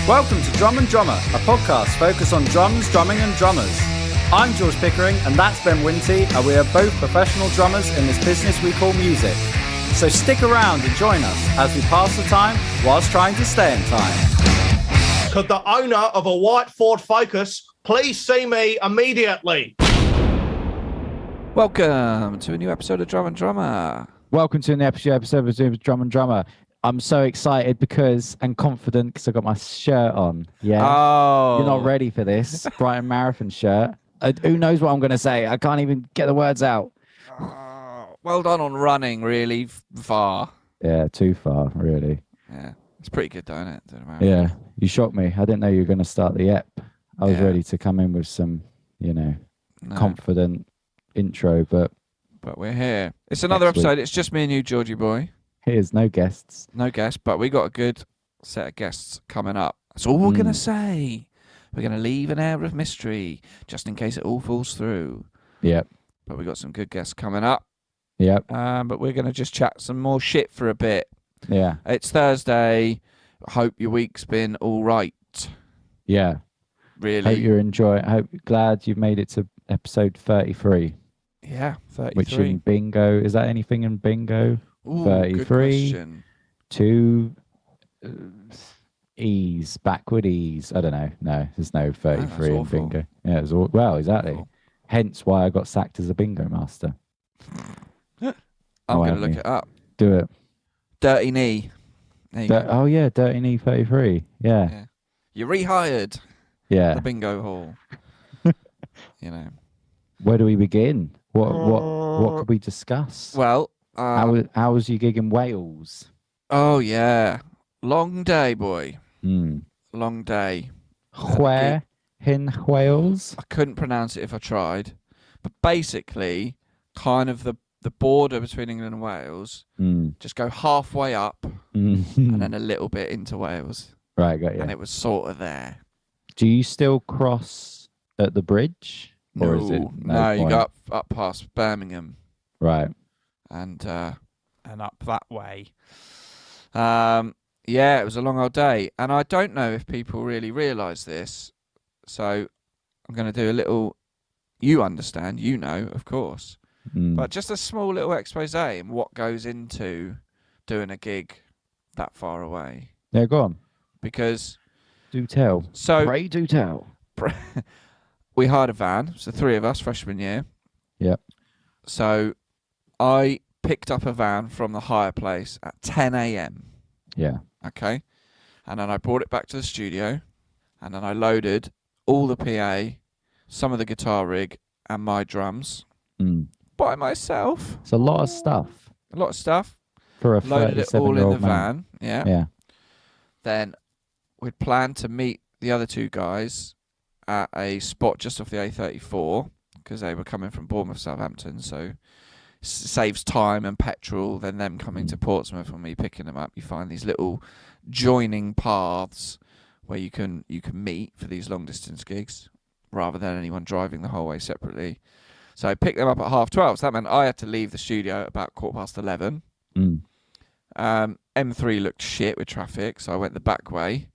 Welcome to Drum and Drummer, a podcast focused on drums, drumming and drummers. I'm George Pickering and that's Ben Winty, and we are both professional drummers in this business we call music. So stick around and join us as we pass the time whilst trying to stay in time. Could the owner of a white Ford Focus please see me immediately? Welcome to a new episode of Drum and Drummer. Welcome to an episode of Drum and Drummer. I'm so excited and confident because I got my shirt on. Yeah. Oh. You're not ready for this. Brighton Marathon shirt. Who knows what I'm going to say? I can't even get the words out. Well done on running really far. Yeah, too far, really. Yeah. It's pretty good, though, isn't it? Yeah. You shocked me. I didn't know you were going to start the ep. I was ready to come in with some, confident intro, but we're here. It's another episode. It's just me and you, Georgie boy. Here's no guests. No guests, but we got a good set of guests coming up. That's all we're going to say. We're going to leave an air of mystery just in case it all falls through. Yep. But we got some good guests coming up. Yep. But we're going to just chat some more shit for a bit. Yeah. It's Thursday. Hope your week's been all right. Yeah. Really. Hope you're enjoying. Glad you've made it to episode 33. Yeah, 33. Which in bingo, is that anything in bingo? Ooh, 33. 2 E's, backward E's. I don't know. No, there's no 33 in bingo. Yeah, it was well, exactly. Awful. Hence why I got sacked as a bingo master. I'm going to look it up. Do it. Dirty Knee. Oh, yeah, Dirty Knee 33. Yeah. You're rehired. Yeah. The bingo hall. Where do we begin? What could we discuss? Well, how was your gig in Wales? Oh, yeah. Long day, boy. Mm. Long day. Where in Wales? I couldn't pronounce it if I tried. But basically, kind of the border between England and Wales, just go halfway up and then a little bit into Wales. Right, got you. And it was sort of there. Do you still cross at the bridge? Or No, is it you go up past Birmingham. Right. And up that way. Yeah, it was a long old day. And I don't know if people really realise this. So I'm going to do a little, you understand, of course. But just a small little expose in what goes into doing a gig that far away. Yeah, go on. Because... Do tell. So, pray do tell. We hired a van, so 3 of us, freshman year. Yep. So I picked up a van from the hire place at 10 a.m. Yeah. Okay. And then I brought it back to the studio, and then I loaded all the PA, some of the guitar rig, and my drums by myself. It's a lot of stuff. A lot of stuff. For a loaded it all in the man. van. Yeah. Yeah. Then we'd planned to meet the other 2 guys at a spot just off the A34 because they were coming from Bournemouth, Southampton, so saves time and petrol than them coming to Portsmouth and me picking them up. You find these little joining paths where you can meet for these long distance gigs rather than anyone driving the whole way separately. So I picked them up at 12:30, so that meant I had to leave the studio at about 11:15. M3 looked shit with traffic, so I went the back way.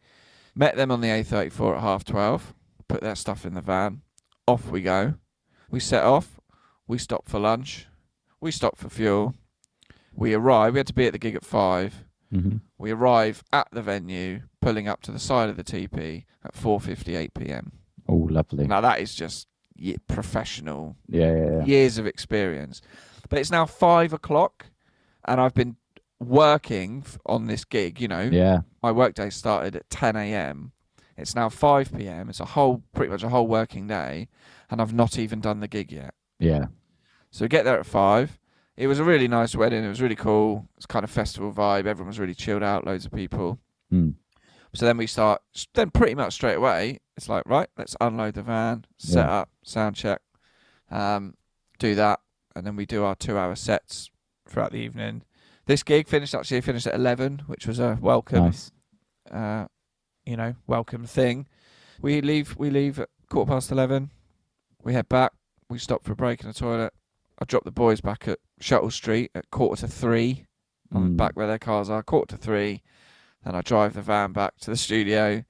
Met them on the A34 at 12:30. Put their stuff in the van. Off we go. We set off. We stopped for lunch. We stopped for fuel. We arrived. We had to be at the gig at 5. Mm-hmm. We arrive at the venue, pulling up to the side of the TP at 4:58 p.m. Oh, lovely. Now that is just professional. Yeah. Years of experience. But it's now 5 o'clock, and I've been working on this gig. Yeah. My workday started at 10 a.m. It's now 5 p.m. It's pretty much a whole working day, and I've not even done the gig yet. Yeah. So we get there at 5. It was a really nice wedding. It was really cool. It's kind of festival vibe. Everyone was really chilled out. Loads of people. So then we start. Then pretty much straight away, it's like, right, let's unload the van, set up, sound check, do that, and then we do our 2-hour sets throughout the evening. This gig finished at 11, which was a welcome. Nice. Welcome thing. We leave at 11:15. We head back. We stop for a break in the toilet. I drop the boys back at Shuttle Street at 3:15. I'm back where their cars are, 3:15. Then I drive the van back to the studio.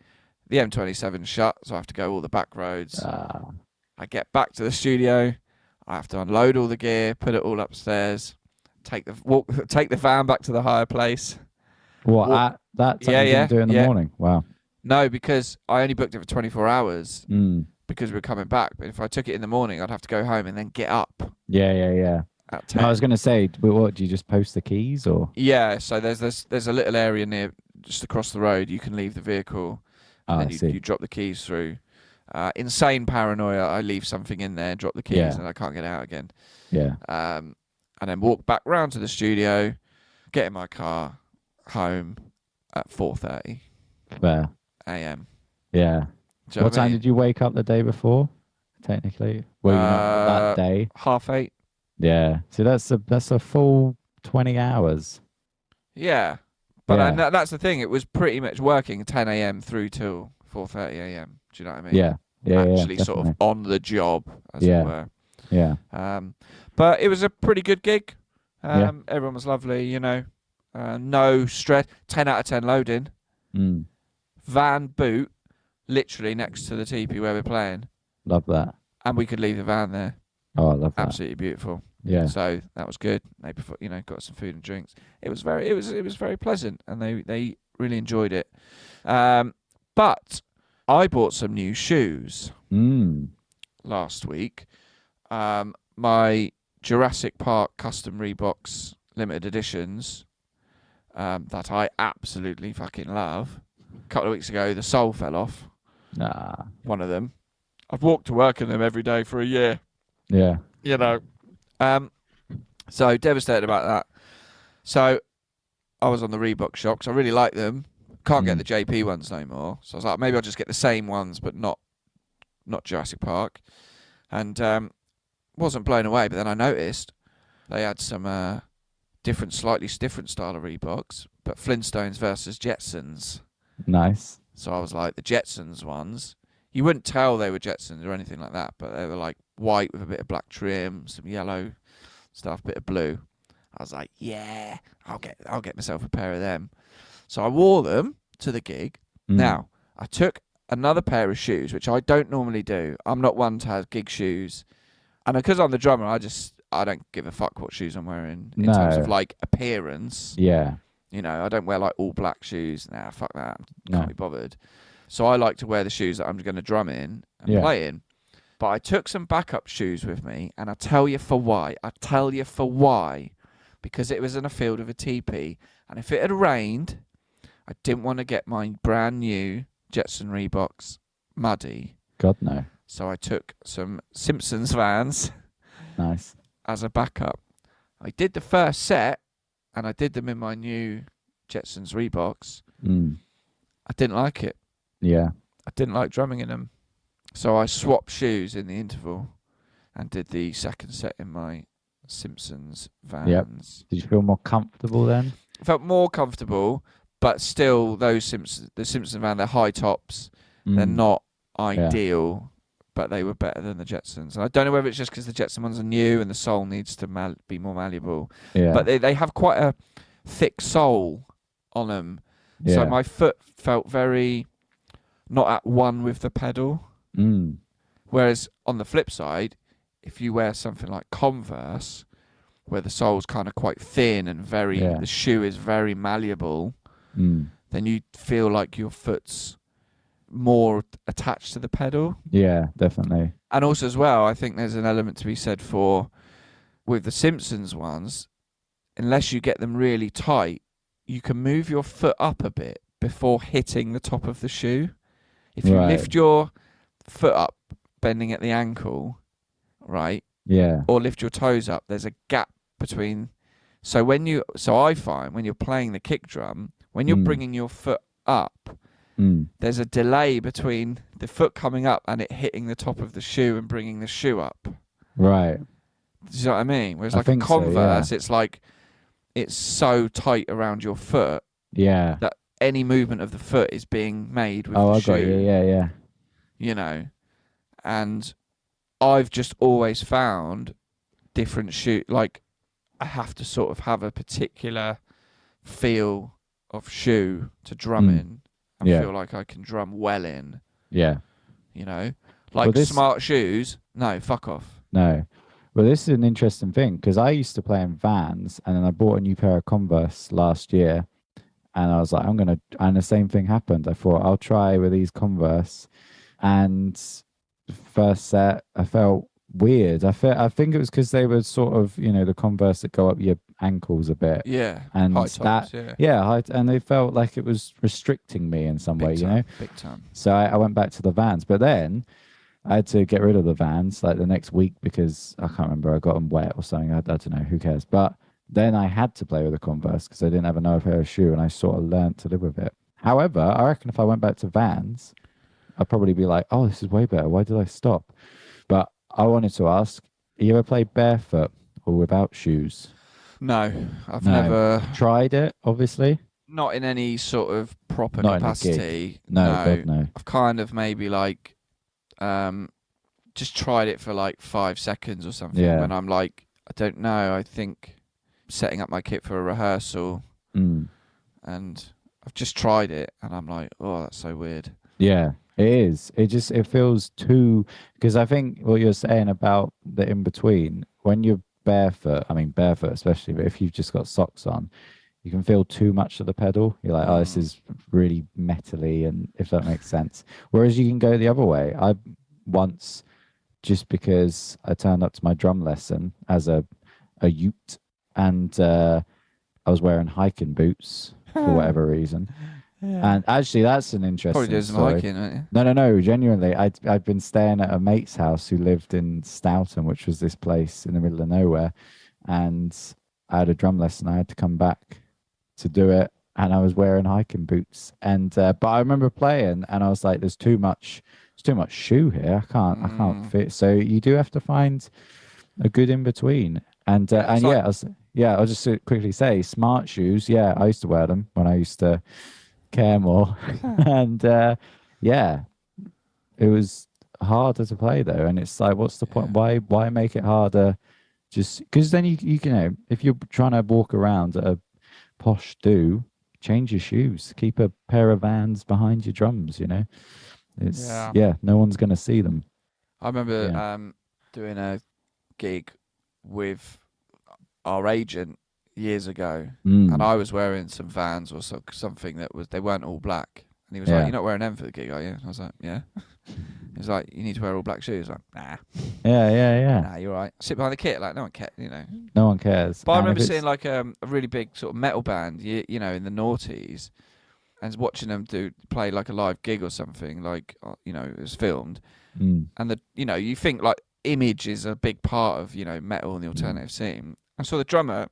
The M27 shut, so I have to go all the back roads. Ah. I get back to the studio. I have to unload all the gear, put it all upstairs, take the van back to the hire place. What, at that time you didn't do it in the morning? Wow. No, because I only booked it for 24 hours because we were coming back. But if I took it in the morning, I'd have to go home and then get up. Yeah. At 10. I was going to say, what, do you just post the keys or? Yeah, so there's a little area near, just across the road, you can leave the vehicle and then you drop the keys through. Insane paranoia, I leave something in there, drop the keys and I can't get out again. Yeah. And then walk back round to the studio, get in my car, home at 4:30 a.m. Yeah. What time did you wake up the day before? Technically, well, not that day. 8:30. Yeah. So that's a full 20 hours. Yeah, but that's the thing. It was pretty much working 10 a.m. through till 4:30 a.m. Do you know what I mean? Yeah. Actually, sort of on the job, as it were. Yeah. But it was a pretty good gig. Everyone was lovely. You know, no stress. 10 out of 10 loading. Van boot, literally next to the teepee where we're playing. Love that. And we could leave the van there. Oh, I love that. Absolutely beautiful. Yeah. So that was good. They, got some food and drinks. It was very pleasant, and they really enjoyed it. But I bought some new shoes last week. My Jurassic Park custom Reeboks limited editions that I absolutely fucking love. A couple of weeks ago, the sole fell off. One of them. I've walked to work in them every day for a year. Yeah. You know. So devastated about that. So I was on the Reebok shop because I really like them. Can't get the JP ones no more. So I was like, maybe I'll just get the same ones, but not Jurassic Park. And wasn't blown away, but then I noticed they had some slightly different style of Reeboks, but Flintstones versus Jetsons. Nice. So I was like, the Jetsons ones, you wouldn't tell they were Jetsons or anything like that, but they were like white with a bit of black trim, some yellow stuff, bit of blue. I was like, yeah, I'll get myself a pair of them. So I wore them to the gig. Now, I took another pair of shoes, which I don't normally do. I'm not one to have gig shoes. And because I'm the drummer, I don't give a fuck what shoes I'm wearing in terms of like appearance. Yeah. You know, I don't wear like all black shoes. Nah, fuck that. Can't be bothered. So I like to wear the shoes that I'm going to drum in and play in. But I took some backup shoes with me, and I'll tell you for why. Because it was in a field of a teepee, and if it had rained, I didn't want to get my brand new Jetson Reeboks muddy. God, no. So I took some Simpsons Vans. Nice. As a backup. I did the first set, and I did them in my new Jetsons Reeboks. I didn't like it. Yeah. I didn't like drumming in them. So I swapped shoes in the interval and did the second set in my Simpsons Vans. Yep. Did you feel more comfortable then? I felt more comfortable, but still the Simpsons Van, they're high tops. They're not ideal, but they were better than the Jetsons. And I don't know whether it's just because the Jetson ones are new and the sole needs to be more malleable. Yeah. But they have quite a thick sole on them. Yeah. So my foot felt very not at one with the pedal. Whereas on the flip side, if you wear something like Converse, where the sole's kind of quite thin and the shoe is very malleable, then you feel like your foot's more attached to the pedal. Yeah, definitely. And also as well, I think there's an element to be said for, with the Simpsons ones, unless you get them really tight, you can move your foot up a bit before hitting the top of the shoe. If you lift your foot up, bending at the ankle, right? Yeah. Or lift your toes up, there's a gap between. So I find when you're playing the kick drum, when you're bringing your foot up, there's a delay between the foot coming up and it hitting the top of the shoe and bringing the shoe up. Right. Do you know what I mean? Whereas like a Converse, it's like it's so tight around your foot. Yeah. That any movement of the foot is being made with the shoe. Oh, I got you. Yeah. You know, and I've just always found different shoe. Like I have to sort of have a particular feel of shoe to drum in, and feel like I can drum well in. Yeah. You know, like smart shoes. No, fuck off. No. Well, this is an interesting thing because I used to play in Vans, and then I bought a new pair of Converse last year, and I was like, and the same thing happened. I thought I'll try with these Converse, and first set I felt weird. I think it was because they were sort of, the Converse that go up your ankles a bit. Yeah. And high tops, and they felt like it was restricting me in some way, Big time. So I went back to the Vans, but then I had to get rid of the Vans like the next week because I can't remember, I got them wet or something. I don't know, who cares? But then I had to play with the Converse because I didn't have another pair of shoe, and I sort of learned to live with it. However, I reckon if I went back to Vans, I'd probably be like, oh, this is way better. Why did I stop? But I wanted to ask, you ever played barefoot or without shoes? No, I've never tried it, obviously. Not in any sort of proper Not capacity. No. God, no. I've kind of maybe like just tried it for like 5 seconds or something when I'm like, I don't know, I think setting up my kit for a rehearsal and I've just tried it and I'm like, oh, that's so weird. Yeah, it is. It feels too, because I think what you're saying about the in-between, when you're barefoot especially, but if you've just got socks on, you can feel too much of the pedal. You're like, oh, this is really metally, and if that makes sense. Whereas you can go the other way. I once, just because I turned up to my drum lesson as a ute, and I was wearing hiking boots for whatever reason. Yeah. And actually, that's an interesting Probably does some story. hiking, aren't you? No. Genuinely, I'd been staying at a mate's house who lived in Stoughton, which was this place in the middle of nowhere, and I had a drum lesson. I had to come back to do it, and I was wearing hiking boots. And but I remember playing, and I was like, "There's too much shoe here. I can't fit." So you do have to find a good in between. And I'll just quickly say, smart shoes. Yeah, I used to wear them when I used to care more, and it was harder to play though. And it's like, what's the point? Why make it harder? Just because then you can, if you're trying to walk around at a posh do, change your shoes, keep a pair of Vans behind your drums. It's no one's gonna see them. I remember doing a gig with our agent years ago, and I was wearing some Vans or something they weren't all black, and he was like, "You're not wearing them for the gig, are you?" And I was like, "Yeah." He was like, "You need to wear all black shoes." Like, nah. Nah, you're right. Sit behind the kit, like no one cares, No one cares. But I remember seeing like a really big sort of metal band, in the noughties, and watching them play like a live gig or something, like it was filmed, and you think like image is a big part of metal and the alternative scene. I saw the drummer.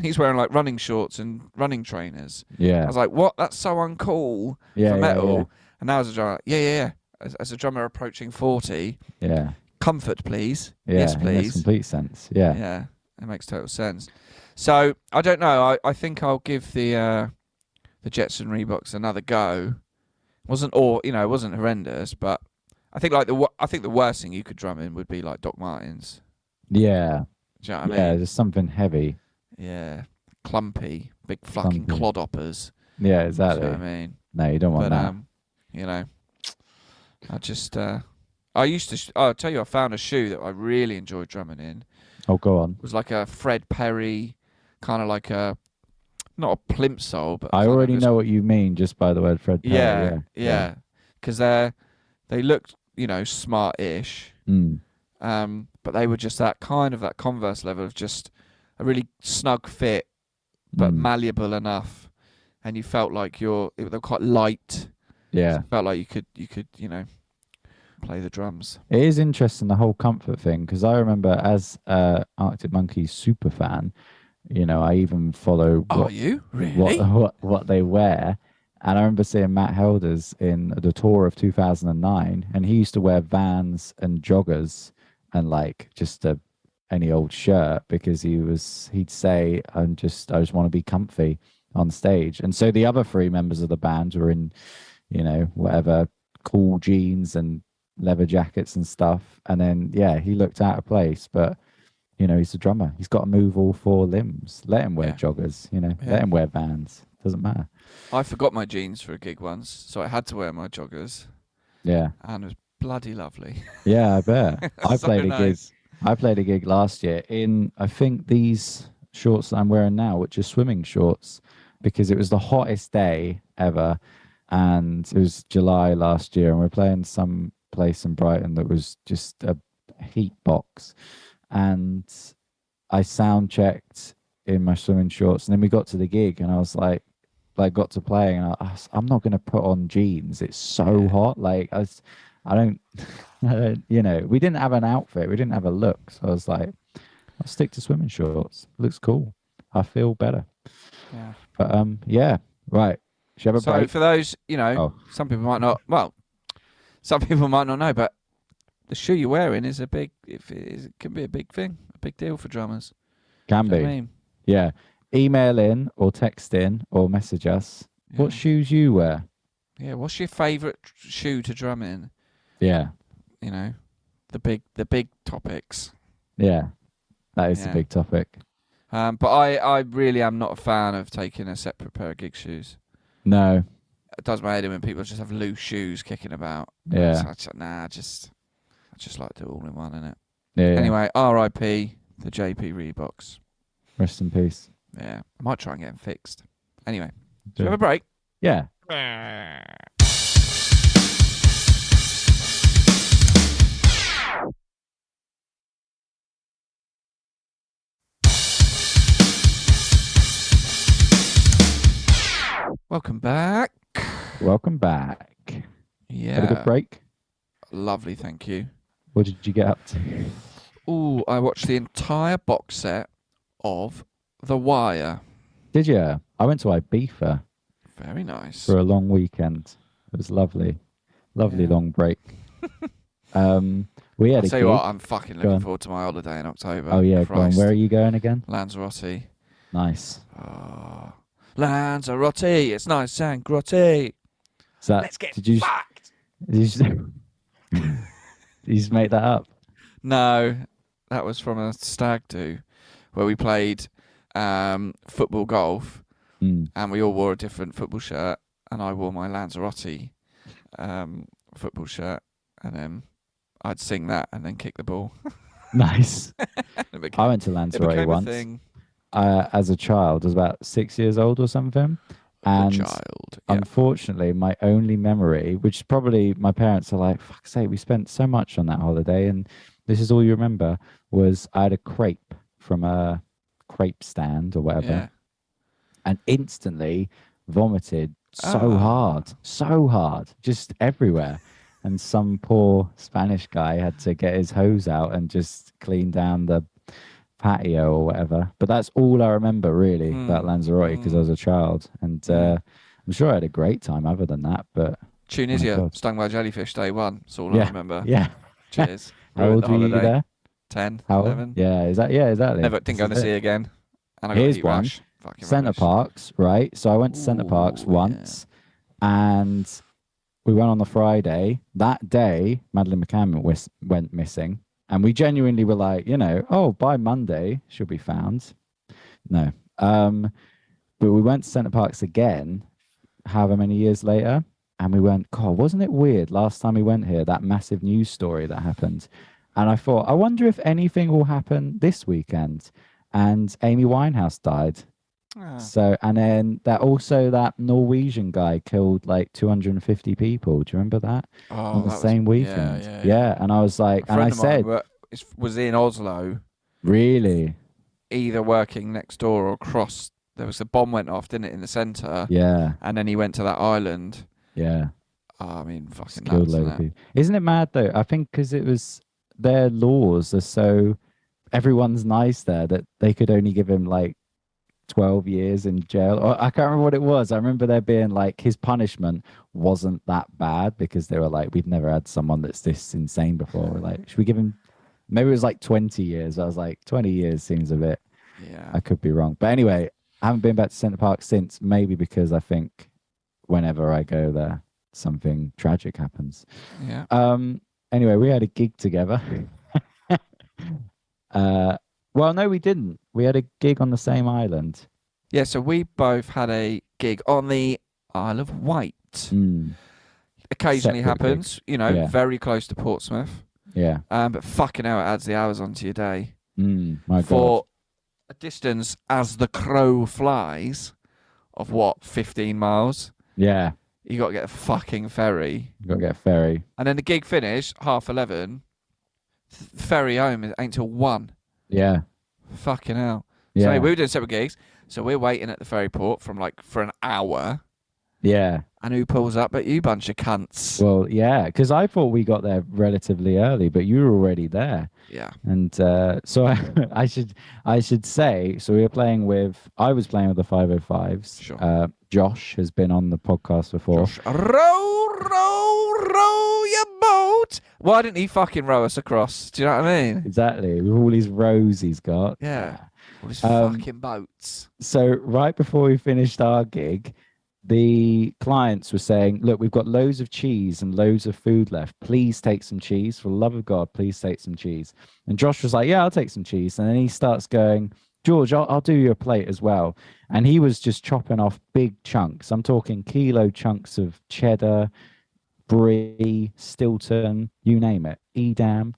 He's wearing like running shorts and running trainers. Yeah. I was like, what? That's so uncool for metal. Yeah. And now as a drummer, as a drummer approaching 40, comfort, please. Yeah, yes, please. It makes complete sense. Yeah. Yeah, it makes total sense. So I don't know. I think I'll give the Jetson Reeboks another go. It wasn't horrendous, but I think the worst thing you could drum in would be like Doc Martens. Yeah. Do you know what I mean? Just something heavy. Yeah, clumpy, big fucking clodhoppers. Yeah, exactly. You know what I mean? No, you don't want that. I just, I'll tell you, I found a shoe that I really enjoyed drumming in. Oh, go on. It was like a Fred Perry, kind of like not a plimp sole, but I already know what you mean just by the word Fred Perry. Yeah. Because they looked, smart-ish. But they were just that Converse level of just a really snug fit, but malleable enough, and you felt like they were quite light. Yeah, so felt like you could play the drums. It is interesting, the whole comfort thing, because I remember as Arctic Monkeys super fan, I even follow. Are you really what they wear? And I remember seeing Matt Helders in the tour of 2009, and he used to wear Vans and joggers and like just any old shirt, because he'd say, I just want to be comfy on stage. And so the other three members of the band were in, whatever, cool jeans and leather jackets and stuff. And then, he looked out of place, but he's a drummer. He's got to move all four limbs. Let him wear Yeah. joggers, Yeah. let him wear Vans. Doesn't matter. I forgot my jeans for a gig once, so I had to wear my joggers, Yeah. and it was bloody lovely. Yeah, I bet. I So played a nice. gig. I played a gig last year in, I think, these shorts that I'm wearing now, which are swimming shorts, because it was the hottest day ever, and it was July last year, and we're playing some place in Brighton that was just a heat box, and I sound checked in my swimming shorts, and then we got to the gig, and I was like got to playing, and I'm not going to put on jeans. It's so hot. Like I don't, we didn't have an outfit. We didn't have a look. So I was like, I'll stick to swimming shorts. Looks cool. I feel better. Yeah. But yeah, right. Should we have a So break? for those, some people might not. Well, some people might not know, but the shoe you're wearing is it can be a big thing, a big deal for drummers. Can Do you be. know what I mean? Yeah. Email in or text in or message us. Yeah. What shoes you wear? Yeah. What's your favourite shoe to drum in? Yeah. The big topics. Yeah. That is Yeah. a big topic. But I really am not a fan of taking a separate pair of gig shoes. No. It does my head in when people just have loose shoes kicking about. Yeah. So I just like to do it all in one, innit? Yeah. Anyway, R.I.P. the JP Reeboks. Rest in peace. Yeah, I might try and get them fixed. Anyway, Do should we have it. a break? Yeah. Welcome back. Welcome back. Yeah. Had a good break? Lovely, thank you. What did you get up to? Ooh, I watched the entire box set of The Wire. Did you? I went to Ibiza Very nice. for a long weekend. It was lovely. Lovely Yeah. long break. We had I'll a tell gig. you what, I'm fucking Go looking on. forward to my holiday in October. Oh yeah, go on. Christ. Where are you going again? Lanzarote. Nice. Oh. Lanzarote, it's nice and grotty. Is that, Let's get did you, fucked. did you, just, did you just make that up? No, that was from a stag do where we played football golf Mm. and we all wore a different football shirt, and I wore my Lanzarote football shirt, and then I'd sing that and then kick the ball. Nice. It became, I went to it Lanzarote became a once thing. as a child. I was about 6 years old or something. The And child. Yeah. unfortunately, my only memory, which is probably my parents are like, fuck's sake, we spent so much on that holiday, and this is all you remember, was I had a crepe from a crepe stand or whatever, Yeah. and instantly vomited Ah. so hard, just everywhere. And some poor Spanish guy had to get his hose out and just clean down the patio or whatever. But that's all I remember really about Lanzarote because I was a child. And I'm sure I had a great time other than that. But Tunisia, God. stung by jellyfish day one. That's all I Yeah. remember. yeah, Cheers. how Ruined old the were you holiday. there? 10, How 11. Yeah, exactly. Never didn't go in the This is sea it. again. And I got Here's heat one. rash. Fucking Centre rubbish. Parcs, right? So I went to Centre Parcs Ooh, yeah. once, and we went on the Friday. That day, Madeline McCann went missing, and we genuinely were like, oh, by Monday she'll be found. No, but we went to Centre Parcs again, however many years later, and we went, God, wasn't it weird last time we went here? That massive news story that happened, and I thought, I wonder if anything will happen this weekend. And Amy Winehouse died. Ah. So, and then that Norwegian guy killed like 250 people. Do you remember that? Oh, On the that same was, weekend. Yeah. And I was like, A and I friend of mine said, was in Oslo, really? either working next door or across. There was a bomb went off, didn't it, in the centre? Yeah. And then he went to that island. Yeah. Oh, I mean, fucking Killed nuts, loads isn't of it? people. Isn't it mad though? I think because it was their laws are so, everyone's nice there that they could only give him like 12 years in jail. Or I can't remember what it was. I remember there being like his punishment wasn't that bad because they were like, we've never had someone that's this insane before. We're like, should we give him, maybe it was like 20 years. I was like, 20 years seems a bit, Yeah. I could be wrong. But anyway, I haven't been back to Centre Parcs since, maybe because I think whenever I go there, something tragic happens. Yeah. Anyway, we had a gig together. Well, no, we didn't. We had a gig on the same island. Yeah, so we both had a gig on the Isle of Wight. Occasionally Separate happens, gigs. you know, Yeah. very close to Portsmouth. Yeah. But fucking hell, it adds the hours onto your day. My For God. a distance as the crow flies of what, 15 miles? Yeah. You got to get a fucking ferry. You got to get a ferry. And then the gig finished, 11:30. Ferry home ain't till 1. Yeah. Fucking hell. Yeah. So anyway, we were doing separate gigs. So we're waiting at the ferry port for an hour. Yeah. And who pulls up but you bunch of cunts? Well, yeah, because I thought we got there relatively early, but you were already there. Yeah. And so I should say, so I was playing with the 505s. Sure. Josh has been on the podcast before. Josh, row your boat. Why didn't he fucking row us across? Do you know what I mean? Exactly, with all these rows he's got. Yeah. All his fucking boats. So right before we finished our gig, the clients were saying, look, we've got loads of cheese and loads of food left. Please take some cheese. For the love of God, please take some cheese. And Josh was like, yeah, I'll take some cheese. And then he starts going, George, I'll do you a plate as well. And he was just chopping off big chunks. I'm talking kilo chunks of cheddar, brie, Stilton, you name it. Edam.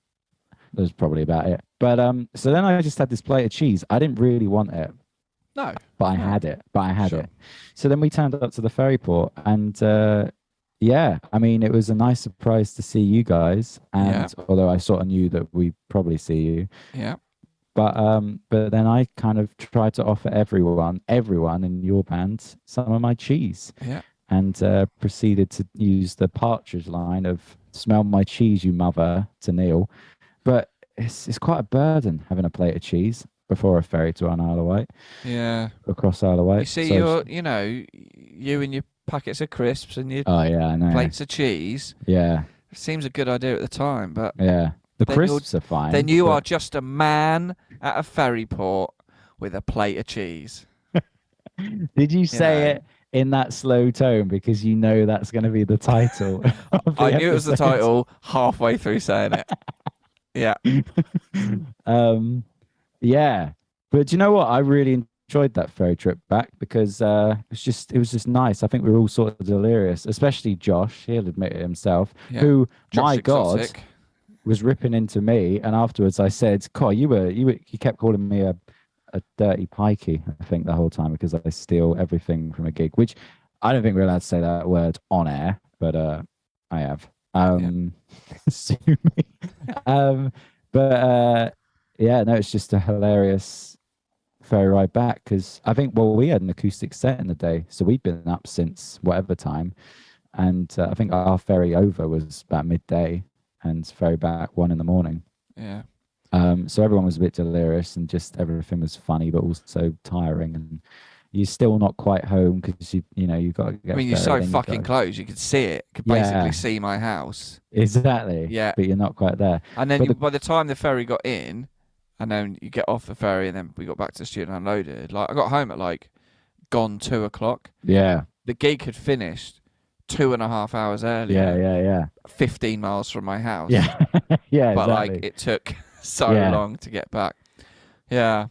That was probably about it. But so then I just had this plate of cheese. I didn't really want it. No. But I had it. Sure. it. So then we turned up to the ferry port and yeah, I mean, it was a nice surprise to see you guys. And although I sort of knew that we'd probably see you. Yeah. But then I kind of tried to offer everyone in your band some of my cheese. Yeah. And proceeded to use the Partridge line of smell my cheese, you mother, to Neil. But it's quite a burden having a plate of cheese before a ferry to an Isle of Wight. Yeah. Across Isle of Wight. You see, you and your packets of crisps and your I know. plates of cheese. Yeah. It seems a good idea at the time, but Yeah. The Then crisps are fine. then you but- are just a man at a ferry port with a plate of cheese. Did you say know. it in that slow tone because you know that's going to be the title? Of the I knew it was the episode? title halfway through saying it. Yeah. Yeah, but do you know what? I really enjoyed that ferry trip back because it was just nice. I think we were all sort of delirious, especially Josh. He'll admit it himself. Yeah. Who, Josh my God, Exotic. was ripping into me. And afterwards, I said, "God, you kept calling me a dirty pikey." I think the whole time because I steal everything from a gig, which I don't think we're allowed to say that word on air, but I have. Sue me. Yeah, no, it's just a hilarious ferry ride back because I think, well, we had an acoustic set in the day, so we'd been up since whatever time, and I think our ferry over was about midday, and ferry back 1 a.m. Yeah. So everyone was a bit delirious, and just everything was funny, but also tiring, and you're still not quite home because you've got to get. I mean, you're ferry, so then you've fucking got- close. You could see it. You could Yeah. basically see my house. Exactly. Yeah. But you're not quite there. And then But by the time the ferry got in, and then you get off the ferry, and then we got back to the studio and unloaded. Like I got home at gone 2 o'clock. Yeah. The gig had finished 2.5 hours earlier. Yeah. 15 miles from my house. Yeah. Yeah. But Exactly. it took so Yeah. long to get back. Yeah.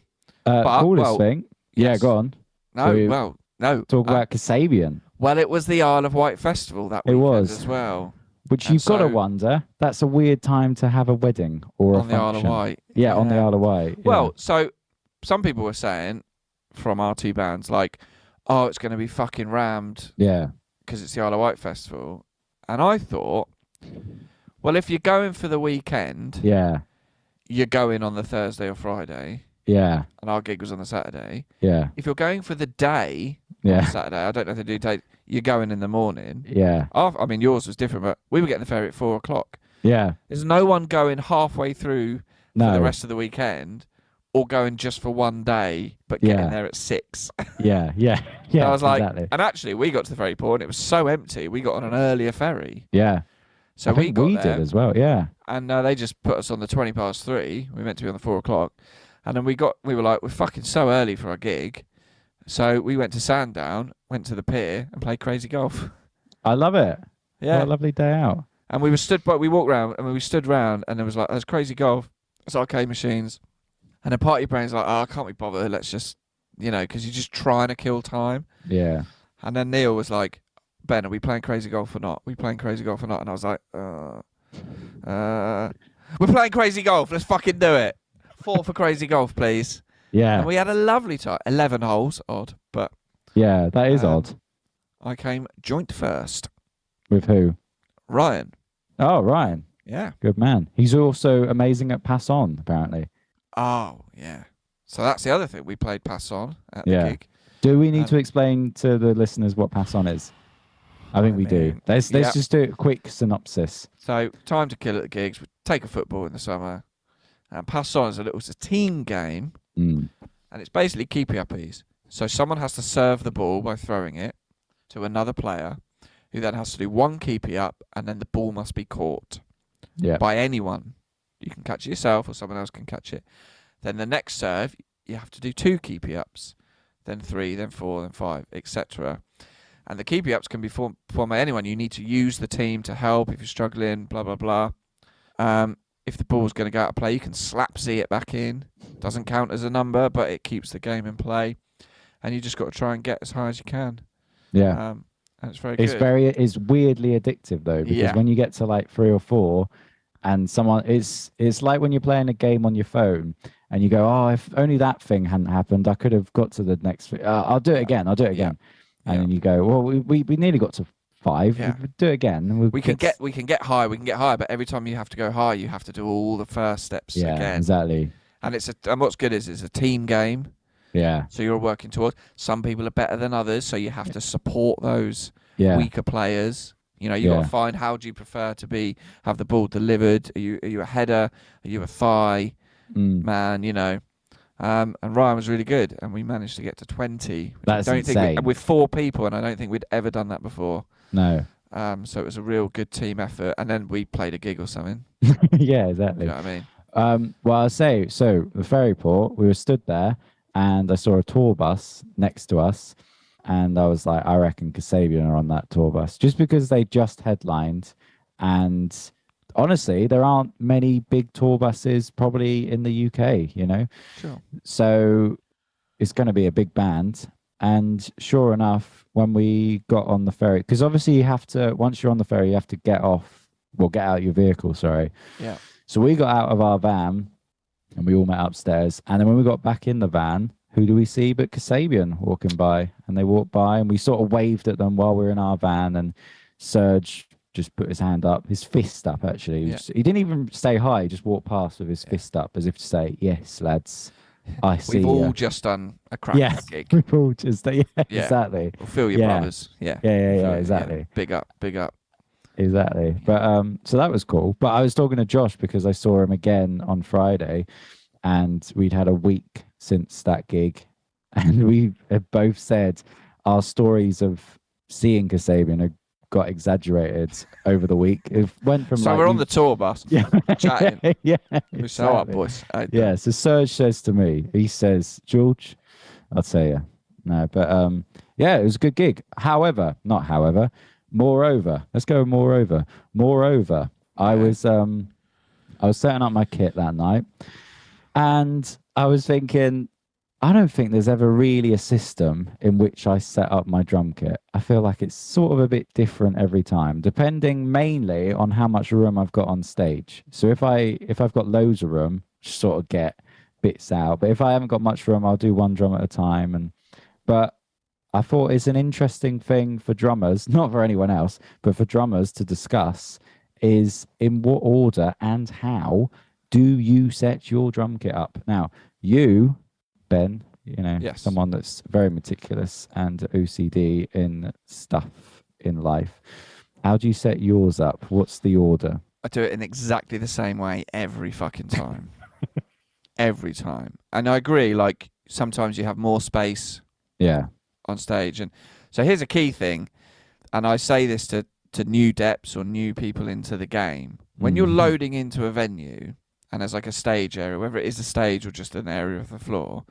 Coolest thing. Yeah, yes. go on. No. No. Talk about Kasabian, Well, it was the Isle of Wight festival that It weekend was. as well which And you've got to so- wonder. That's a weird time to have a wedding or on a the Isle of function. Wight. Yeah, on the Isle of Wight. Yeah. Well, so some people were saying from our two bands, oh, it's going to be fucking rammed yeah, because it's the Isle of Wight festival. And I thought, well, if you're going for the weekend, yeah, you're going on the Thursday or Friday, yeah, and our gig was on the Saturday. yeah, If you're going for the day on yeah, Saturday, I don't know if they do day, you're going in the morning. yeah, I mean, yours was different, but we were getting the ferry at 4 o'clock. yeah. There's no one going halfway through for No. the rest of the weekend or going just for one day, but getting Yeah. there at 6. Yeah, yeah, So yeah. I was like, exactly. and actually, we got to the ferry port and it was so empty. We got on an earlier ferry. Yeah. So I think got we there, did as well. Yeah. and they just put us on the 3:20. We meant to be on the 4 o'clock. And then we were like, we're fucking so early for our gig. So we went to Sandown, went to the pier and played crazy golf. I love it. Yeah. What a lovely day out. And we walked around and we stood around and there was there's crazy golf, there's arcade machines, And then part of your brain's like, oh, can't we bother? Let's just, because you're just trying to kill time. Yeah. And then Neil was like, Ben, are we playing crazy golf or not? And I was like, we're playing crazy golf. Let's fucking do it. 4 for crazy golf, please. Yeah. And we had a lovely time. 11 holes, odd, but Yeah, that is odd. I came joint first. With who? Ryan. Oh, Ryan. Yeah. Good man. He's also amazing at pass on, apparently. Oh, yeah. So that's the other thing. We played pass on at the gig. Do we need to explain to the listeners what pass on is? I think we do. Let's just do a quick synopsis. So, time to kill at the gigs. We take a football in the summer. And pass on is it's a team game. Mm. And it's basically keepy-uppies. So someone has to serve the ball by throwing it to another player, who then has to do one keepy-up, and then the ball must be caught by anyone. You can catch it yourself, or someone else can catch it. Then the next serve, you have to do 2 keepy-ups, then 3, then 4, then 5, etc. And the keepy-ups can be formed by anyone. You need to use the team to help if you're struggling, blah, blah, blah. If the ball's going to go out of play, you can slap Z it back in. Doesn't count as a number, but it keeps the game in play. And you just got to try and get as high as you can. Yeah. And it's very good. It's weirdly addictive though, because when you get to like 3 or 4 and someone, it's like when you're playing a game on your phone and you go, oh, if only that thing hadn't happened, I could have got to the next thing. I'll do it again. And then you go, well, we nearly got to 5. Yeah. We'll do it again. We can get high. We can get higher, but every time you have to go high, you have to do all the first steps again. Yeah, exactly. And and what's good is it's a team game. Yeah. So you're working towards. Some people are better than others, so you have to support those weaker players. You got to find, how do you prefer to have the ball delivered? Are you a header? Are you a thigh man? And Ryan was really good, and we managed to get to 20. That's insane. With 4 people, and I don't think we'd ever done that before. No. So it was a real good team effort, and then we played a gig or something. Yeah, exactly. You know what I mean? Well, I'll say, so the ferry port, we were stood there and I saw a tour bus next to us and I was like, I reckon Kasabian are on that tour bus just because they just headlined. And honestly, there aren't many big tour buses probably in the UK, Sure. So it's going to be a big band. And sure enough, when we got on the ferry, because obviously you have to, once you're on the ferry, you have to get out your vehicle, sorry. Yeah. So we got out of our van and we all met upstairs. And then when we got back in the van, who do we see but Kasabian walking by? And they walked by and we sort of waved at them while we were in our van. And Serge just put his hand up, his fist up, actually. He didn't even say hi. He just walked past with his fist up as if to say, yes, lads, I see We've all ya. just done a crack gig. We've all just, exactly. We'll feel your brothers. Yeah, exactly. Big up. Exactly. But so that was cool. But I was talking to Josh because I saw him again on Friday and we'd had a week since that gig and we had both said our stories of seeing Kasabian had got exaggerated over the week. It went from we're on the tour bus chatting. Yeah. We're so up, boys. Yeah. So Serge says to me, he says, George, I'll tell you. No, but it was a good gig. Moreover, let's go with moreover. I was setting up my kit that night and I was thinking, I don't think there's ever really a system in which I set up my drum kit. I feel like it's sort of a bit different every time, depending mainly on how much room I've got on stage. So if I've got loads of room, just sort of get bits out. But if I haven't got much room, I'll do one drum at a time. But I thought it's an interesting thing for drummers, not for anyone else, but for drummers to discuss is in what order and how do you set your drum kit up? Now, you, Ben, someone that's very meticulous and OCD in stuff in life. How do you set yours up? What's the order? I do it in exactly the same way every fucking time. Every time. And I agree, like, sometimes you have more space on stage. And so here's a key thing, and I say this to new depths or new people into the game. When you're loading into a venue, and there's like a stage area, whether it is a stage or just an area of the floor,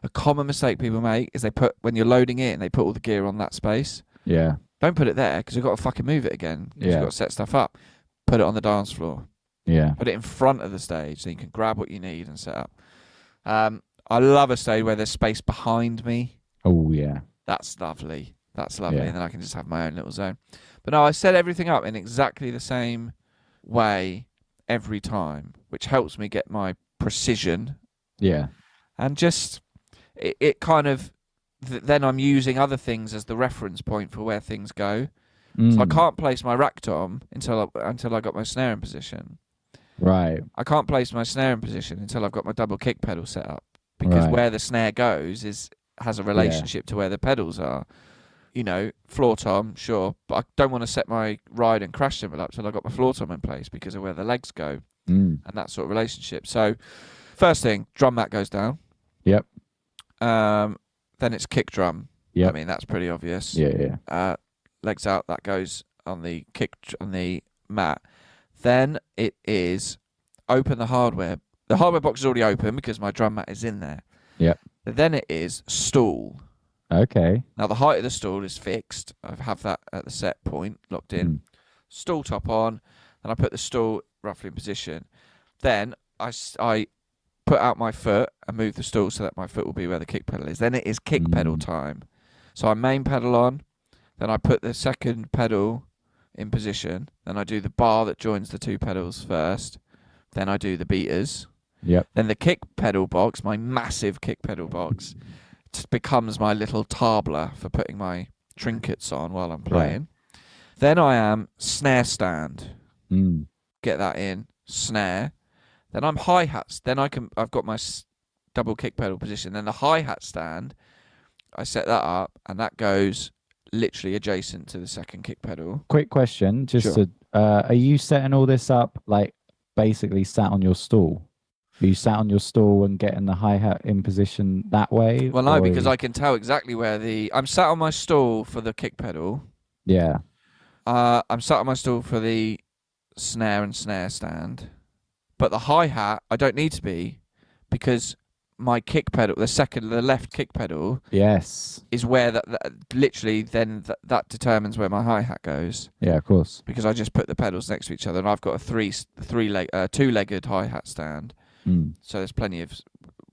a common mistake people make is when you're loading in, they put all the gear on that space. Yeah. Don't put it there because you've got to fucking move it again. You've got to set stuff up. Put it on the dance floor. Yeah. Put it in front of the stage so you can grab what you need and set up. I love a stage where there's space behind me. Oh yeah. That's lovely. Yeah. And then I can just have my own little zone. But no, I set everything up in exactly the same way every time, which helps me get my precision. Yeah. And just it kind of then I'm using other things as the reference point for where things go. So I can't place my rack tom until I got my snare in position. Right. I can't place my snare in position until I've got my double kick pedal set up, because where the snare goes has a relationship to where the pedals are. You know, floor tom, sure, but I don't want to set my ride and crash cymbal up till I got my floor tom in place because of where the legs go and that sort of relationship. So, first thing, drum mat goes down. Yep. Then it's kick drum. Yep. I mean, that's pretty obvious. Yeah. Legs out, that goes on the on the mat. Then it is open the hardware. The hardware box is already open because my drum mat is in there. Yep. Then it is stool. Okay. Now the height of the stool is fixed. I have that at the set point locked in. Stool top on. Then I put the stool roughly in position. Then I put out my foot and move the stool so that my foot will be where the kick pedal is. Then it is kick pedal time. So I main pedal on. Then I put the second pedal in position. Then I do the bar that joins the two pedals first. Then I do the beaters. Yep. Then the kick pedal box, my massive kick pedal box, becomes my little tabla for putting my trinkets on while I'm playing. Right. Then I am snare stand. Get that in. Snare. Then I'm hi-hats. Then I've got my double kick pedal position. Then the hi-hat stand, I set that up, and that goes literally adjacent to the second kick pedal. Quick question, are you setting all this up like basically sat on your stool? Are you sat on your stool and getting the hi-hat in position that way? Well, no, because I can tell exactly where I'm sat on my stool for the kick pedal. Yeah. I'm sat on my stool for the snare and snare stand. But the hi-hat, I don't need to be, because my kick pedal, the left kick pedal, is where that literally then that determines where my hi-hat goes. Yeah, of course. Because I just put the pedals next to each other, and I've got a two-legged hi-hat stand, so there's plenty of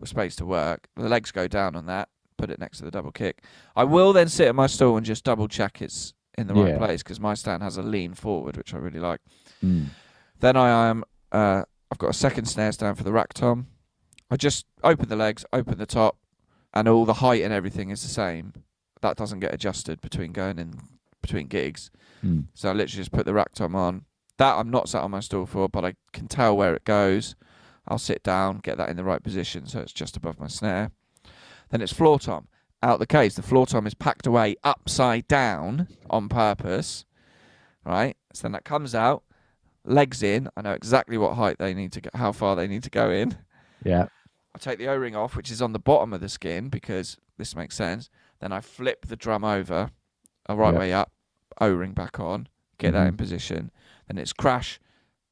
space to work. The legs go down on that. Put it next to the double kick. I will then sit at my stool and just double check it's in the right place, because my stand has a lean forward, which I really like. Then I am. I've got a second snare stand for the rack tom. I just open the legs, open the top, and all the height and everything is the same. That doesn't get adjusted between gigs. So I literally just put the rack tom on. That I'm not sat on my stool for, but I can tell where it goes. I'll sit down, get that in the right position so it's just above my snare. Then it's floor tom. Out the case, the floor tom is packed away upside down on purpose. Right? So then that comes out, legs in. I know exactly what height they need to go, how far they need to go in. Yeah. I take the O-ring off, which is on the bottom of the skin, because this makes sense. Then I flip the drum over, way up, O-ring back on, get that in position. Then it's crash,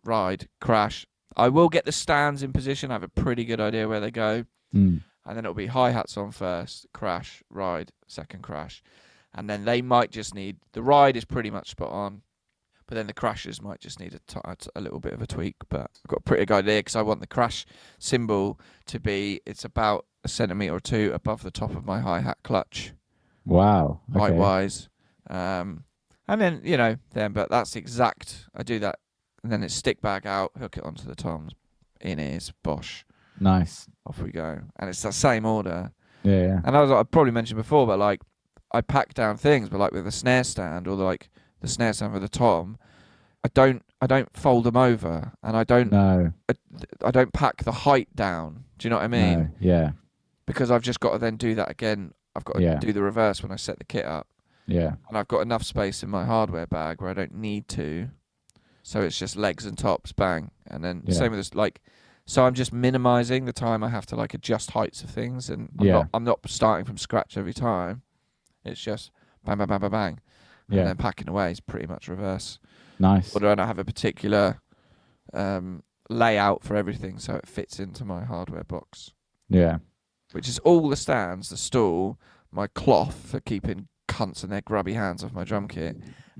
ride, crash. I will get the stands in position. I have a pretty good idea where they go. And then it'll be hi-hats on first, crash, ride, second crash. And then they might just need, the ride is pretty much spot on, but then the crashes might just need a little bit of a tweak. But I've got a pretty good idea, because I want the crash cymbal to be, it's about a centimetre or two above the top of my hi-hat clutch. Wow. Okay. Height-wise. And then, but that's exact. I do that, and then it's stick bag out, hook it onto the toms, in ears, bosh. Nice. Off we go. And it's the same order. Yeah. And I probably mentioned before, but like, I pack down things, but like with the snare stand, or the snare stand for the tom, I don't fold them over, and I don't pack the height down. Do you know what I mean? No. Yeah. Because I've just got to then do that again. I've got to do the reverse when I set the kit up. Yeah. And I've got enough space in my hardware bag where I don't need to. So it's just legs and tops, bang. And then same with this, so I'm just minimizing the time I have to adjust heights of things, and I'm not starting from scratch every time. It's just bang, bang, bang, bang, bang. And then packing away is pretty much reverse. Nice. Or do I not have a particular layout for everything so it fits into my hardware box? Yeah. Which is all the stands, the stool, my cloth for keeping cunts and their grubby hands off my drum kit,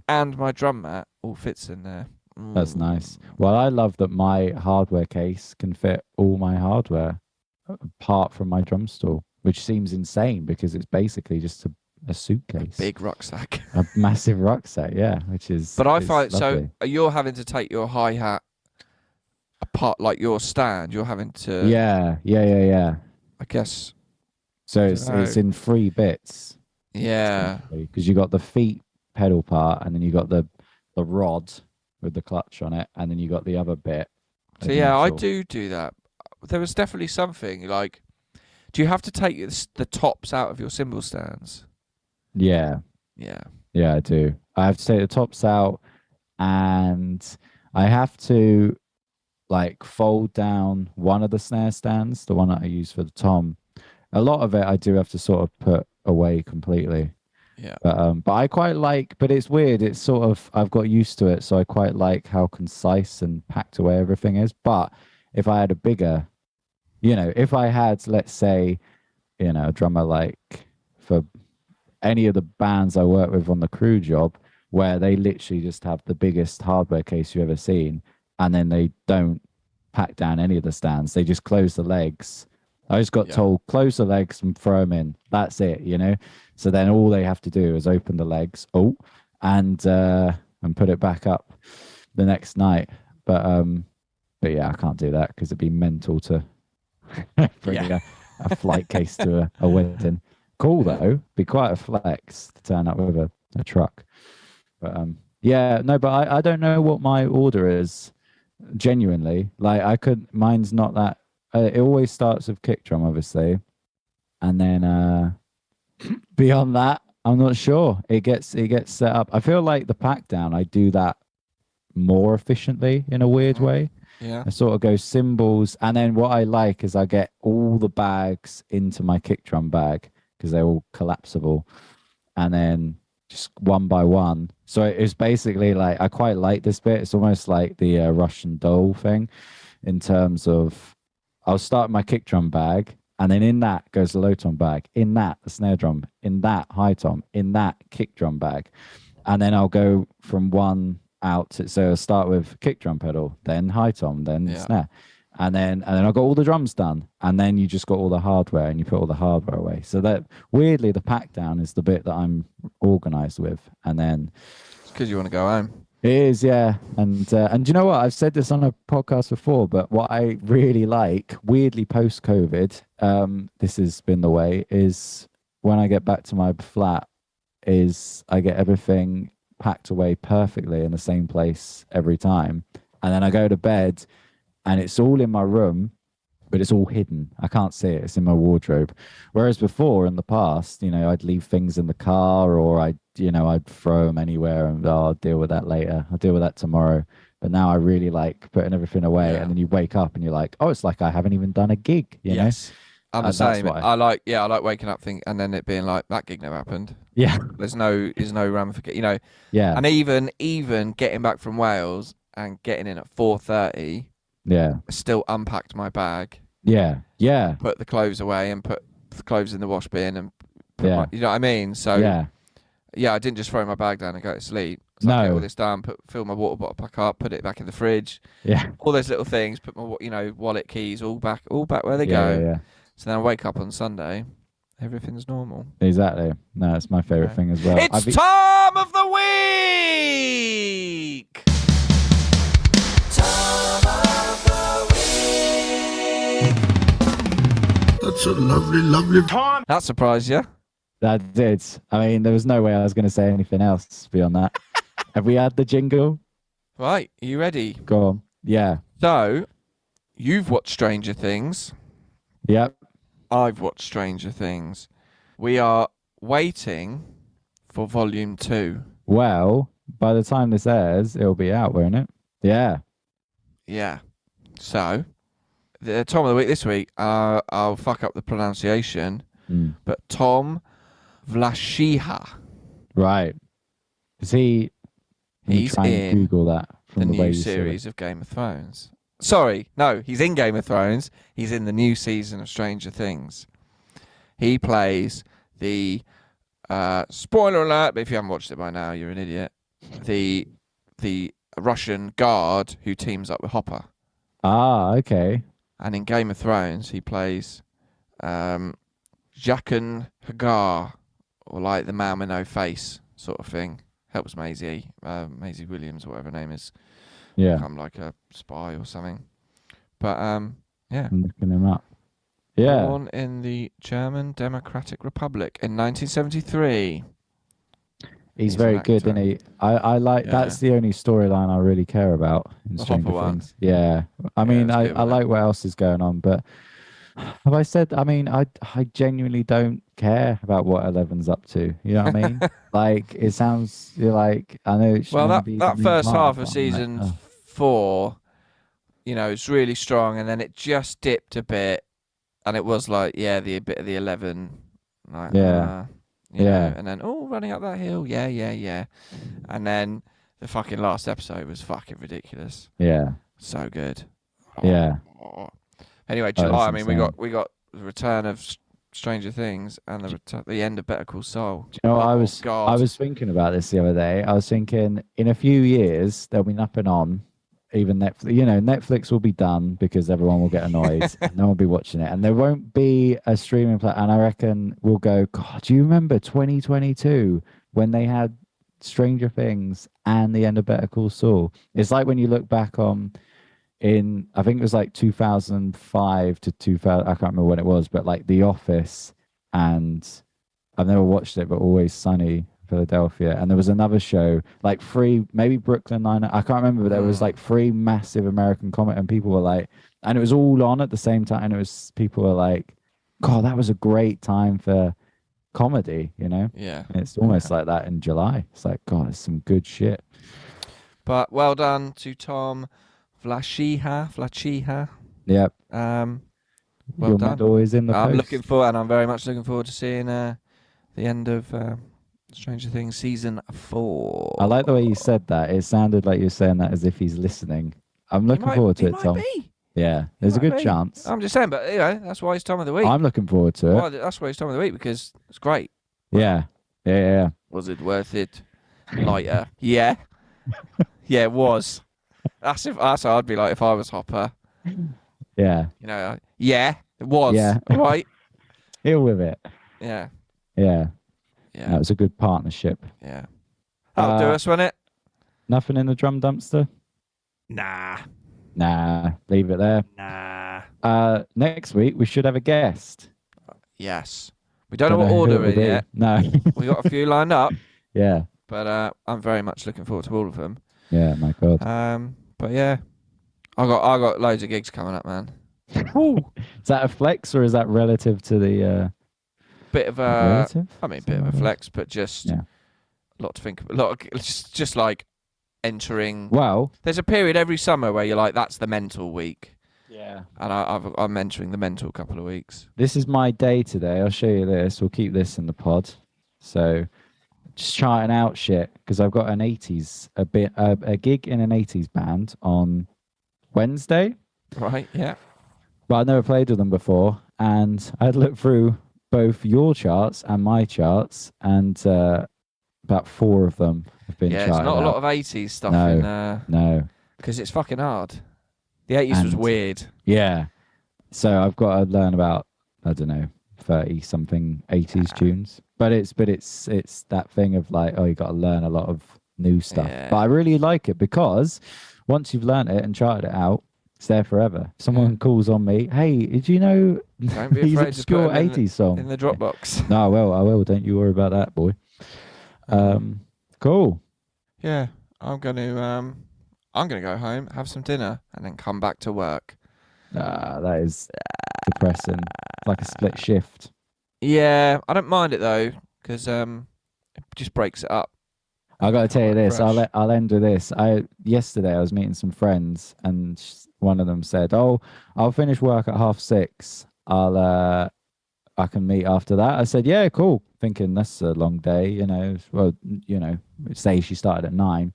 and my drum mat all fits in there. That's nice. Well, I love that my hardware case can fit all my hardware. apart from my drum stool, which seems insane because it's basically just a suitcase, Big rucksack. a massive rucksack. Yeah, which is. But I is find lovely. so you're having to take your hi-hat apart, like your stand. You're having to. Yeah. I guess. So I it's dunno. in 3 bits. Yeah. Because you got the feet pedal part, and then you got the rod with the clutch on it, and then you got the other bit. So yeah, I do that. There was definitely something like. Do you have to take the tops out of your cymbal stands? Yeah, Yeah. I do. I have to take the tops out, and I have to like fold down one of the snare stands, the one that I use for the tom. A lot of it I do have to sort of put away completely. Yeah. But I quite like, but it's weird. It's sort of, I've got used to it. So I quite like how concise and packed away everything is. But if I had a bigger, if I had, let's say, a drummer like for any of the bands I work with on the crew job, where they literally just have the biggest hardware case you've ever seen, and then they don't pack down any of the stands. They just close the legs. I just got told, close the legs and throw them in. That's it, So then all they have to do is open the legs, and put it back up the next night. But yeah, I can't do that because it'd be mental to bring a flight case to a wedding. Cool though, be quite a flex to turn up with a truck. But but I don't know what my order is. Genuinely, like mine's not that. It always starts with kick drum, obviously, and then beyond that, I'm not sure. It gets set up. I feel like the pack down, I do that more efficiently in a weird way. Yeah. I sort of go cymbals, and then what I like is I get all the bags into my kick drum bag because they're all collapsible, and then just one by one. So it's basically like, I quite like this bit. It's almost like the Russian doll thing in terms of, I'll start my kick drum bag, and then in that goes the low tom bag, in that the snare drum, in that high tom, in that kick drum bag, and then I'll go from one out. So I'll start with kick drum pedal, then high tom, then snare, and then I've got all the drums done, and then you just got all the hardware, and you put all the hardware away. So that weirdly, the pack down is the bit that I'm organized with, and then It's because you want to go home. it is, yeah. And you know what? I've said this on a podcast before, but what I really like, weirdly post COVID, this has been the way, is when I get back to my flat, is I get everything packed away perfectly in the same place every time. And then I go to bed and it's all in my room, but it's all hidden. I can't see it. It's in my wardrobe. Whereas before, in the past, I'd leave things in the car, or I'd throw them anywhere, and I'll deal with that later. I'll deal with that tomorrow. But now I really like putting everything away, and then you wake up and you're like, oh, it's like I haven't even done a gig. Yes. I'm the same. What I like waking up and then it being like, that gig never happened. Yeah. There's no ramification, Yeah. And even getting back from Wales and getting in at 4:30. Yeah. I still unpacked my bag. Yeah. Yeah. Put the clothes away and put the clothes in the wash bin and you know what I mean? So yeah, I didn't just throw my bag down and go to sleep. So I get all this done, fill my water bottle back up, put it back in the fridge. Yeah. All those little things, put my wallet, keys, all back where they go. Yeah. So then I wake up on Sunday, everything's normal. Exactly. No, it's my favorite thing as well. It's time of the week. That's a lovely, lovely time. That surprised you? That did. I mean, there was no way I was going to say anything else beyond that. Have we had the jingle? Right, are you ready? Go on. Yeah. So, you've watched Stranger Things. Yep. I've watched Stranger Things. We are waiting for Volume 2. Well, by the time this airs, it'll be out, won't it? Yeah. Yeah. So, the Tom of the Week this week, I'll fuck up the pronunciation, but Tom Vlashiha. Right. Is he... He's try and in Google that from the the way new you said it. series of Game of Thrones. Sorry, no, he's in Game of Thrones. He's in the new season of Stranger Things. He plays the spoiler alert, but if you haven't watched it by now, you're an idiot. The Russian guard who teams up with Hopper. Ah, okay. And in Game of Thrones, he plays Jaqen Hagar, or like the man with no face sort of thing. Helps Maisie Williams, or whatever her name is. Yeah. Become like a spy or something. But yeah. I'm looking him up. Yeah. Born in the German Democratic Republic in 1973. He's an very good, actor. isn't he? I like that's the only storyline I really care about in The Stranger Hopper one. Things. Yeah. I mean, it's I good, isn't like it? what else is going on, but have I said, I mean, I genuinely don't care about what Eleven's up to. You know what I mean? Like, it sounds, you're like, I know it's Well, meant to be the that main first part, half but of I'm season like, 4, you know, it's really strong, and then it just dipped a bit, and it was like, yeah, the bit of the 11, like, Yeah. you Yeah. know, and then running up that hill, yeah, and then the fucking last episode was fucking ridiculous, yeah. so good. Yeah. Anyway, Oh, July. I that's mean, insane. we got the return of Stranger Things and the end of Better Call Saul. Do you know what Oh, I God. was thinking about this the other day. I was thinking in a few years there'll be nothing on. Even Netflix, you know, Netflix will be done because everyone will get annoyed. No one will be watching it, and there won't be a streaming platform. And I reckon we'll go. God, do you remember 2022 when they had Stranger Things and the end of Better Call Saul? It's like when you look back on I think it was like 2005 to 2000. I can't remember when it was, but like The Office, and I've never watched it, but Always Sunny, Philadelphia, and there was another show like maybe Brooklyn Nine-Nine. I can't remember, but there was like 3 massive American comedy, and people were like, and it was all on at the same time, and people were like, God, that was a great time for comedy, you know? Yeah. And it's almost like that in July. It's like, God, it's some good shit. But well done to Tom Vlachiha. Yep. Well Your done. medal is in the post. I'm very much looking forward to seeing the end of Stranger Things season 4. I like the way you said that. It sounded like you're saying that as if he's listening. I'm looking forward to it, Tom. Be. Yeah, there's a might good be. chance. I'm just saying, but you know, that's why it's Tom of the Week. I'm looking forward to it. Well, that's why it's Tom of the Week, because it's great. Yeah. Was it worth it? Lighter. Yeah. Yeah, it was. That's how I'd be like if I was Hopper. Yeah. You know, yeah, it was. Yeah. All right. Deal with it. Yeah. Yeah. Yeah. That was a good partnership. Yeah. That'll do us, won't it? Nothing in the drum dumpster? Nah. Nah, leave it there. Nah. Next week we should have a guest. Yes. We don't know what who order it will we're in be. yet. No. We got a few lined up, Yeah. but I'm very much looking forward to all of them. Yeah, my God. But yeah, I got loads of gigs coming up, man. Is that a flex or is that relative to the Bit of a, relative? I mean, bit of a flex, but just Yeah. a lot to think about. Just like entering. Well, There's a period every summer where you're like, that's the mental week, yeah. and I'm entering the mental couple of weeks. This is my day today. I'll show you this. We'll keep this in the pod. So just trying out shit because I've got an 80s, a gig in an 80s band on Wednesday, Right? Yeah. but I've never played with them before. And I had looked through both your charts and my charts, and about 4 of them have been Yeah, charted it's not a lot out. of 80s stuff No. in No. because it's fucking hard. The 80s was And- weird. Yeah. So I've got to learn about, I don't know, 30 something 80s tunes. But it's that thing of like, oh, you got to learn a lot of new stuff. Yeah. But I really like it because once you've learned it and charted it out, it's there forever. If someone calls on me, hey, did you know Don't be these afraid to obscure put 'em 80s song? in the Dropbox. No, I will. Don't you worry about that, boy. Cool. Yeah, I'm gonna go home, have some dinner, and then come back to work. That is depressing. It's like a split shift. Yeah, I don't mind it though, because it just breaks it up. I got to tell you Come back this. fresh. I'll end with this. Yesterday I was meeting some friends, and one of them said, "Oh, I'll finish work at 6:30. I can meet after that." I said, "Yeah, cool." Thinking that's a long day, you know. Well, you know, say she started at 9,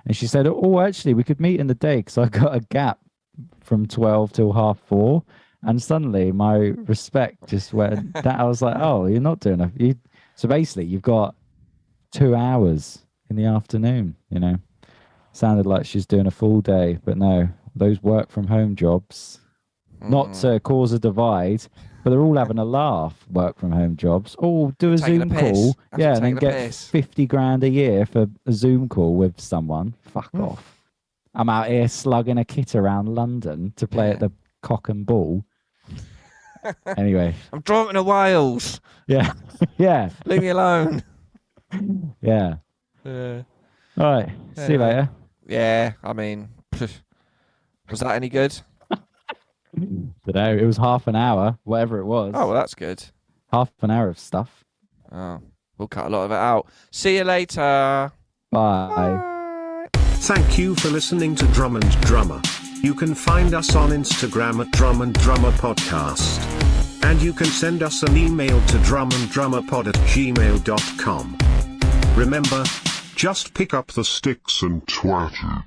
and she said, "Oh, actually, we could meet in the day because I got a gap from 12 till 4:30." And suddenly my respect just went. That I was like, "Oh, you're not doing it." So basically, you've got 2 hours in the afternoon, you know. Sounded like she's doing a full day, but no, those work from home jobs, not to cause a divide, but they're all having a laugh. Work from home jobs. Oh, do a Taking Zoom a piss. call, After yeah, and then taking a get piss. 50 grand a year for a Zoom call with someone. Fuck off. I'm out here slugging a kit around London to play at the Cock and Ball. Anyway, I'm driving to Wales. yeah, yeah, Leave me alone. yeah. All right, see you later. Yeah, I mean, was that any good? Today it was half an hour, whatever it was. Oh, well, that's good. Half an hour of stuff. Oh, we'll cut a lot of it out. See you later. Bye. Thank you for listening to Drum and Drummer. You can find us on Instagram at Drum and Drummer Podcast. And you can send us an email to drumanddrummerpod@gmail.com. Remember, just pick up the sticks and twat it.